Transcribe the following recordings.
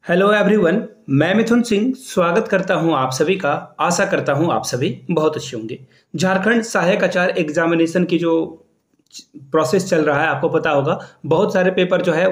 Hello everyone. मैं मिथुन सिंह स्वागत करता हूं आप सभी का। आशा करता हूं आप सभी बहुत अच्छे होंगे। झारखंड सहायक आचार्य एग्जामिनेशन की जो प्रोसेस चल रहा है आपको पता होगा। बहुत सारे पेपर जो है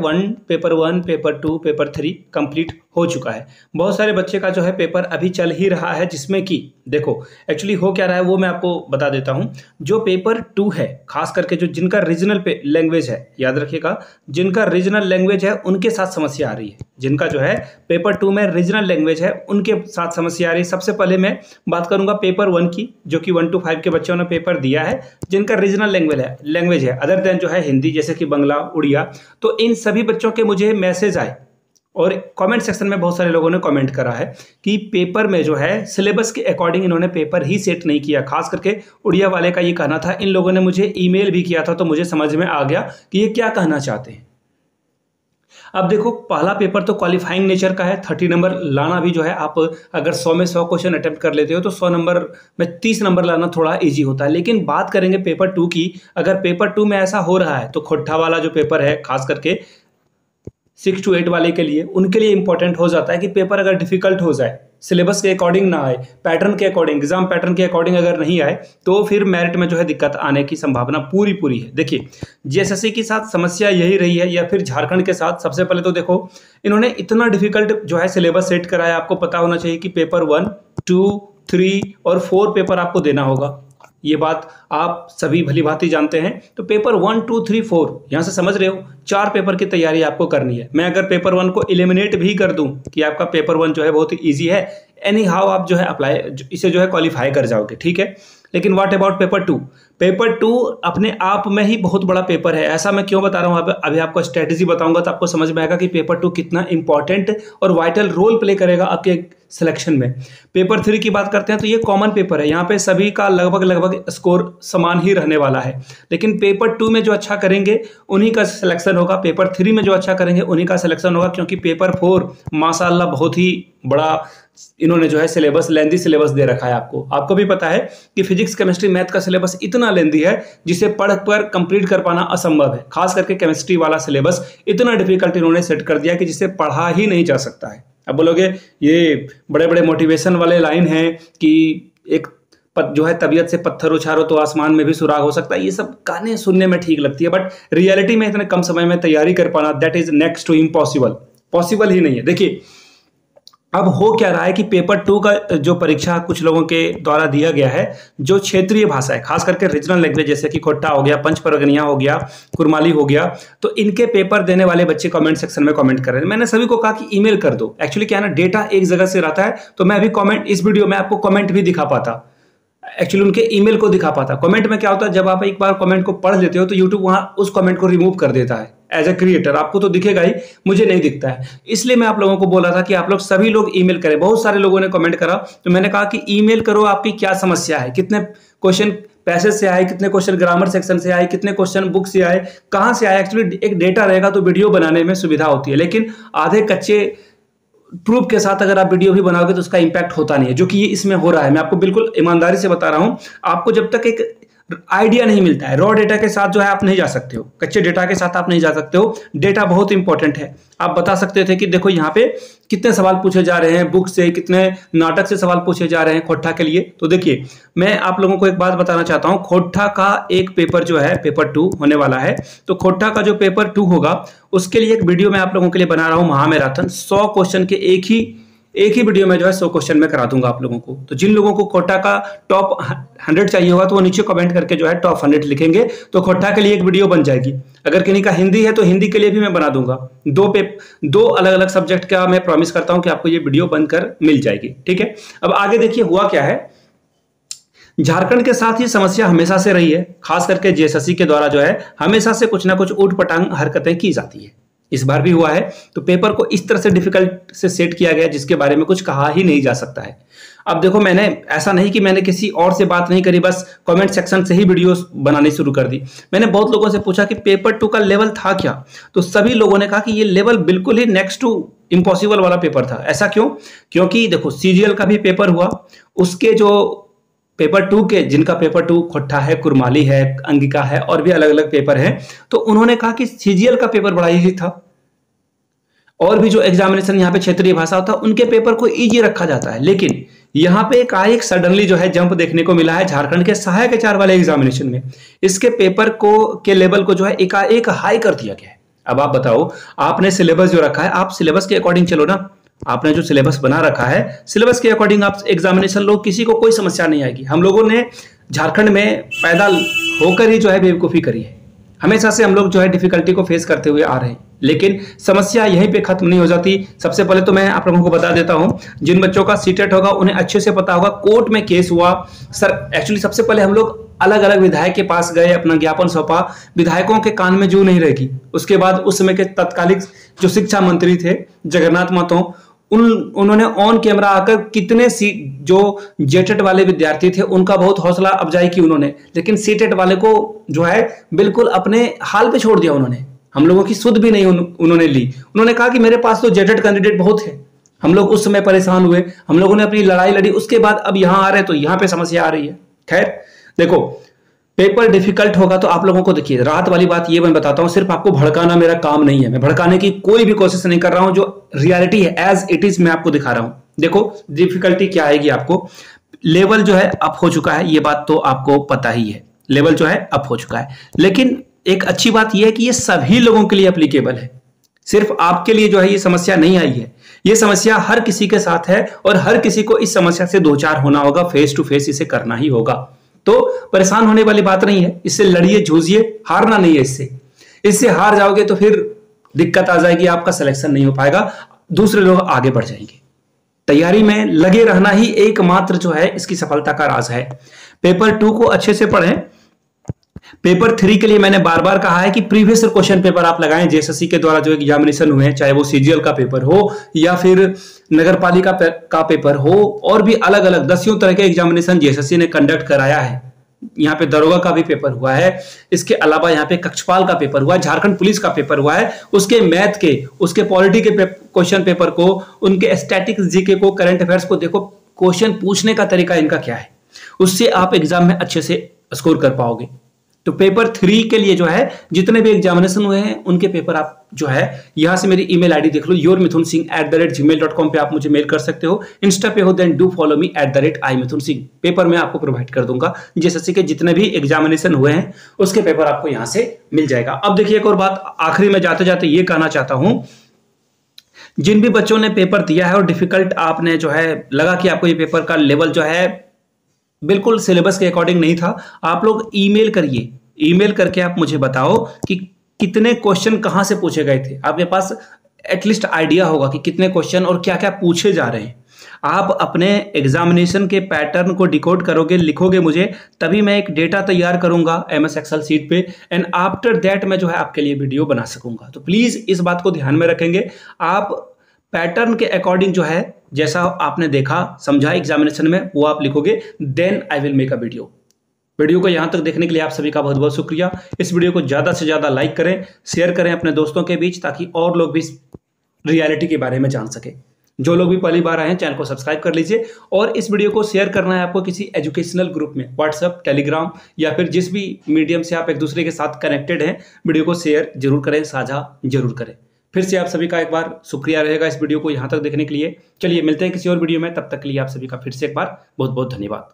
paper one, paper two, paper three complete हो चुका है। बहुत सारे बच्चे का जो है पेपर अभी चल ही रहा है, जिसमें कि देखो एक्चुअली हो क्या रहा है वो मैं आपको बता देता हूं। जो पेपर टू है, खास करके जो जिनका रीजनल लैंग्वेज है, याद रखिएगा, जिनका रीजनल लैंग्वेज है उनके साथ समस्या आ रही है। जिनका जो है पेपर टू में रीजनल लैंग्वेज है उनके साथ समस्या आ रही है। सबसे पहले मैं बात करूंगा पेपर वन की, जो कि 1 to 5 के बच्चों ने पेपर दिया है, जिनका रीजनल लैंग्वेज है अदर देन जो है हिंदी, जैसे कि बंगला, उड़िया। तो इन सभी बच्चों के मुझे मैसेज आए और कमेंट सेक्शन में बहुत सारे लोगों ने कमेंट करा है कि पेपर में जो है सिलेबस के अकॉर्डिंग इन्होंने पेपर ही सेट नहीं किया। खास करके उड़िया वाले का ये कहना था। इन लोगों ने मुझे ईमेल भी किया था, तो मुझे समझ में आ गया कि ये क्या कहना चाहते हैं। अब देखो, पहला पेपर तो क्वालिफाइंग नेचर का है। 30 नंबर लाना भी जो है, आप अगर 100 में 100 क्वेश्चन अटेम्प्ट कर लेते हो तो 100 नंबर में 30 नंबर लाना थोड़ा इजी होता है। लेकिन बात करेंगे पेपर टू की। अगर पेपर टू में ऐसा हो रहा है तो खोट्ठा वाला जो पेपर है, खास करके 6 to 8 वाले के लिए, उनके लिए इंपॉर्टेंट हो जाता है कि पेपर अगर डिफिकल्ट हो जाए, सिलेबस के अकॉर्डिंग ना आए, पैटर्न के अकॉर्डिंग, एग्जाम पैटर्न के अकॉर्डिंग अगर नहीं आए, तो फिर मेरिट में जो है दिक्कत आने की संभावना पूरी है। देखिए, जीएसएससी के साथ समस्या यही रही है, या फिर झारखंड के साथ। सबसे पहले तो देखो, इन्होंने इतना डिफिकल्ट जो है सिलेबस सेट कराया। आपको पता होना चाहिए कि पेपर 1, 2, 3 और 4 पेपर आपको देना होगा। ये बात आप सभी भली भांति जानते हैं। तो पेपर 1, 2, 3, 4 यहां से समझ रहे हो, 4 पेपर की तैयारी आपको करनी है। मैं अगर पेपर 1 को एलिमिनेट भी कर दूं कि आपका पेपर 1 जो है बहुत ही ईजी है, एनी हाउ आप जो है इसे जो है क्वालिफाई कर जाओगे, ठीक है। लेकिन व्हाट अबाउट पेपर 2? पेपर 2 अपने आप में ही बहुत बड़ा पेपर है। ऐसा मैं क्यों बता रहा हूं, अभी आपको स्ट्रेटेजी बताऊंगा तो आपको समझ में आएगा कि पेपर 2 कितना इंपॉर्टेंट और वाइटल रोल प्ले करेगा आपके सिलेक्शन में। पेपर 3 की बात करते हैं तो ये कॉमन पेपर है, यहाँ पे सभी का लगभग स्कोर समान ही रहने वाला है। लेकिन पेपर 2 में जो अच्छा करेंगे उन्हीं का सिलेक्शन होगा, पेपर 3 में जो अच्छा करेंगे उन्हीं का सिलेक्शन होगा। क्योंकि पेपर 4 माशाल्लाह बहुत ही बड़ा इन्होंने जो है सिलेबस, लेंदी सिलेबस दे रखा है। आपको भी पता है कि फिजिक्स, केमिस्ट्री, मैथ का सिलेबस इतना लेंदी है जिसे पढ़ कर कंप्लीट कर पाना असंभव है। खास करके केमिस्ट्री वाला सिलेबस इतना डिफिकल्ट इन्होंने सेट कर दिया कि जिसे पढ़ा ही नहीं जा सकता है। अब बोलोगे ये बड़े बड़े मोटिवेशन वाले लाइन हैं कि एक जो है तबीयत से पत्थर उछालो तो आसमान में भी सुराग हो सकता है। ये सब गाने सुनने में ठीक लगती है, बट रियलिटी में इतने कम समय में तैयारी कर पाना, that is next to impossible, possible ही नहीं है। देखिए, अब हो क्या रहा है कि पेपर 2 का जो परीक्षा कुछ लोगों के द्वारा दिया गया है, जो क्षेत्रीय भाषा है, खास करके रीजनल लैंग्वेज, जैसे कि खोट्टा हो गया, पंच परगनिया हो गया, कुरमाली हो गया, तो इनके पेपर देने वाले बच्चे कमेंट सेक्शन में कमेंट कर रहे हैं। मैंने सभी को कहा कि ईमेल कर दो। एक्चुअली क्या है ना, डेटा एक जगह से रहता है, तो मैं अभी कमेंट, इस वीडियो में आपको कमेंट भी दिखा पाता, एक्चुअली उनके ईमेल को दिखा पाता। कमेंट में क्या होता है, जब आप एक बार कमेंट को पढ़ लेते हो तो यूट्यूब वहां उस कमेंट को रिमूव कर देता है। एज ए क्रिएटर आपको तो दिखेगा ही, मुझे नहीं दिखता है। इसलिए मैं आप लोगों को बोला था कि आप लोग सभी लोग ईमेल करें। बहुत सारे लोगों ने कमेंट करा, तो मैंने कहा कि ईमेल करो, आपकी क्या समस्या है, कितने क्वेश्चन पैसेज से आए, कितने क्वेश्चन ग्रामर सेक्शन से आए, कितने क्वेश्चन बुक से आए, कहां से आए। एक्चुअली एक डेटा रहेगा तो वीडियो बनाने में सुविधा होती है, लेकिन आधे कच्चे प्रूफ के साथ अगर आप वीडियो भी बनाओगे तो उसका इंपैक्ट होता नहीं है, जो कि ये इसमें हो रहा है। मैं आपको बिल्कुल ईमानदारी से बता रहा हूं। आपको जब तक एक आइडिया नहीं मिलता है, रॉ डेटा के साथ जो है आप नहीं जा सकते हो, कच्चे डेटा के साथ आप नहीं जा सकते हो। डेटा बहुत इंपॉर्टेंट है। आप बता सकते थे कि देखो यहाँ पे कितने सवाल पूछे जा रहे हैं बुक से, कितने नाटक से सवाल पूछे जा रहे हैं खोट्ठा के लिए। तो देखिए, मैं आप लोगों को एक बात बताना चाहता हूँ। खोट्ठा का एक पेपर जो है पेपर 2 होने वाला है, तो खोट्ठा का जो पेपर 2 होगा उसके लिए एक वीडियो मैं आप लोगों के लिए बना रहा हूँ, महामैराथन। 100 क्वेश्चन के एक ही वीडियो में जो है 100 क्वेश्चन में करा दूंगा आप लोगों को। तो जिन लोगों को खोट्ठा का टॉप 100 चाहिए होगा तो वो नीचे कमेंट करके जो है टॉप 100 लिखेंगे, तो खोट्ठा के लिए एक वीडियो बन जाएगी। अगर किन्हीं का हिंदी है तो हिंदी के लिए भी मैं बना दूंगा। दो अलग अलग सब्जेक्ट का मैं प्रॉमिस करता हूं कि आपको ये वीडियो बनकर मिल जाएगी, ठीक है। अब आगे देखिए हुआ क्या है। झारखंड के साथ ये समस्या हमेशा से रही है, खास करके जेएसएससी के द्वारा जो है हमेशा से कुछ ना कुछ ऊटपटांग हरकतें की जाती है। इस बार भी हुआ है। तो पेपर को इस तरह से डिफिकल्ट से सेट किया गया जिसके बारे में कुछ कहा ही नहीं जा सकता है। अब देखो, मैंने ऐसा नहीं कि मैंने किसी और से बात नहीं करी, बस कमेंट सेक्शन से ही वीडियोस बनानी शुरू कर दी। मैंने बहुत लोगों से पूछा कि पेपर 2 का लेवल था क्या, तो सभी लोगों ने कहा कि ये लेवल बिल्कुल ही नेक्स्ट टू इम्पॉसिबल वाला पेपर था। ऐसा क्यों? क्योंकि देखो, सीजीएल का भी पेपर हुआ, उसके जो पेपर 2 के, जिनका पेपर 2 खोट्ठा है, कुरमाली है, अंगिका है और भी अलग अलग पेपर हैं, तो उन्होंने कहा कि सीजीएल का पेपर बड़ा इजी था। और भी जो एग्जामिनेशन यहाँ पे क्षेत्रीय भाषा होता है उनके पेपर को इजी रखा जाता है। लेकिन यहाँ पे एक सडनली जो है जंप देखने को मिला है झारखंड के सहायक आचार्य वाले एग्जामिनेशन में। इसके पेपर को के लेवल को जो है एकाएक हाई कर दिया गया है। अब आप बताओ, आपने सिलेबस जो रखा है, आप सिलेबस के अकॉर्डिंग चलो ना। आपने जो सिलेबस बना रखा है, सिलेबस के अकॉर्डिंग आप एग्जामिनेशन लो, किसी को कोई समस्या नहीं आएगी। हम लोगों ने झारखंड में पैदा होकर ही जो है बेवकूफ़ी करी है। हमेशा से हम लोग जो है डिफिकल्टी को फेस करते हुए आ रहे हैं, लेकिन समस्या यहीं पे खत्म नहीं हो जाती। सबसे पहले तो मैं आप लोगों को बता देता हूं, जिन बच्चों का सीटेट होगा उन्हें अच्छे से पता होगा कोर्ट में केस हुआ। सर एक्चुअली सबसे पहले हम लोग अलग अलग विधायक के पास गए, अपना ज्ञापन सौंपा, विधायकों के कान में जू नहीं रहेगी। उसके बाद उस समय के तत्कालिक जो शिक्षा मंत्री थे जगन्नाथ महतो, उन्होंने ऑन कैमरा आकर कितने जो जेटेट वाले विद्यार्थी थे उनका बहुत हौसला अफजाई की उन्होंने, लेकिन सीटेट वाले को जो है बिल्कुल अपने हाल पे छोड़ दिया उन्होंने। हम लोगों की सुध भी नहीं उन्होंने ली। उन्होंने कहा कि मेरे पास तो जेटेट कैंडिडेट बहुत है। हम लोग उस समय परेशान हुए, हम लोगों ने अपनी लड़ाई लड़ी। उसके बाद अब यहां आ रहे तो यहां पे समस्या आ रही है। खैर देखो, पेपर डिफिकल्ट होगा तो आप लोगों को, देखिए राहत वाली बात ये मैं बताता हूं, सिर्फ आपको भड़काना मेरा काम नहीं है। मैं भड़काने की कोई भी कोशिश नहीं कर रहा हूं, जो रियलिटी है एज इट इज मैं आपको दिखा रहा हूं। देखो डिफिकल्टी क्या आएगी आपको, लेवल जो है अप हो चुका है, ये बात तो आपको पता ही है, लेवल जो है अप हो चुका है। लेकिन एक अच्छी बात यह है कि ये सभी लोगों के लिए एप्लीकेबल है, सिर्फ आपके लिए जो है ये समस्या नहीं आई है। ये समस्या हर किसी के साथ है और हर किसी को इस समस्या से दो चार होना होगा, फेस टू फेस इसे करना ही होगा। तो परेशान होने वाली बात नहीं है, इससे लड़िए झूझिए, हारना नहीं है। इससे हार जाओगे तो फिर दिक्कत आ जाएगी, आपका सिलेक्शन नहीं हो पाएगा, दूसरे लोग आगे बढ़ जाएंगे। तैयारी में लगे रहना ही एकमात्र जो है इसकी सफलता का राज है। पेपर 2 को अच्छे से पढ़ें। पेपर 3 के लिए मैंने बार बार कहा है कि प्रीवियस क्वेश्चन पेपर आप लगाएं। जेएसएससी के द्वारा जो एग्जामिनेशन हुए हैं, चाहे वो सीजीएल का पेपर हो या फिर नगर पालिका का पेपर हो, और भी अलग अलग दसियों तरह के एग्जामिनेशन जेएसएससी ने कंडक्ट कराया है। यहाँ पे दरोगा का भी पेपर हुआ है, इसके अलावा यहाँ पे कक्षपाल का पेपर हुआ है, झारखंड पुलिस का पेपर हुआ है, उसके मैथ के, उसके पॉलिटी के क्वेश्चन पेपर को, उनके स्टैटिक्स जीके को, करंट अफेयर्स को देखो, क्वेश्चन पूछने का तरीका इनका क्या है, उससे आप एग्जाम में अच्छे से स्कोर कर पाओगे। तो पेपर 3 के लिए जो है जितने भी एग्जामिनेशन हुए हैं उनके पेपर आप जो है यहां से मेरी ईमेल आईडी देख लो, yourmithunsingh@gmail.com पे आप मुझे मेल कर सकते हो। इंस्टा पे हो then do follow me @imithunsingh। Paper मैं आपको प्रोवाइड कर दूंगा, जेएसएससी के जितने भी एग्जामिनेशन हुए हैं उसके पेपर आपको यहां से मिल जाएगा। अब देखिए एक और बात आखिरी में जाते जाते ये कहना चाहता हूं, जिन भी बच्चों ने पेपर दिया है और डिफिकल्ट आपने जो है लगा कि आपको ये पेपर का लेवल जो है बिल्कुल सिलेबस के अकॉर्डिंग नहीं था, आप लोग ईमेल करिए। ईमेल करके आप मुझे बताओ कि कितने क्वेश्चन कहां से पूछे गए थे। आपके पास एटलीस्ट आइडिया होगा कि कितने क्वेश्चन और क्या क्या पूछे जा रहे हैं। आप अपने एग्जामिनेशन के पैटर्न को डिकोड करोगे, लिखोगे मुझे, तभी मैं एक डेटा तैयार करूंगा एमएस एक्सेल शीट पे, एंड आफ्टर दैट मैं जो है आपके लिए वीडियो बना सकूंगा। तो प्लीज इस बात को ध्यान में रखेंगे, आप पैटर्न के अकॉर्डिंग जो है जैसा आपने देखा समझा एग्जामिनेशन में वो आप लिखोगे, then I will make a video को यहां तक देखने के लिए आप सभी का बहुत बहुत शुक्रिया। इस वीडियो को ज्यादा से ज्यादा लाइक करें, शेयर करें अपने दोस्तों के बीच, ताकि और लोग भी रियलिटी के बारे में जान सके। जो लोग भी पहली बार आए हैं चैनल को सब्सक्राइब कर लीजिए, और इस वीडियो को शेयर करना है आपको किसी एजुकेशनल ग्रुप में, व्हाट्सएप, टेलीग्राम या फिर जिस भी मीडियम से आप एक दूसरे के साथ कनेक्टेड हैं, वीडियो को शेयर जरूर करें, साझा जरूर करें। फिर से आप सभी का एक बार शुक्रिया रहेगा इस वीडियो को यहां तक देखने के लिए। चलिए मिलते हैं किसी और वीडियो में, तब तक के लिए आप सभी का फिर से एक बार बहुत बहुत धन्यवाद।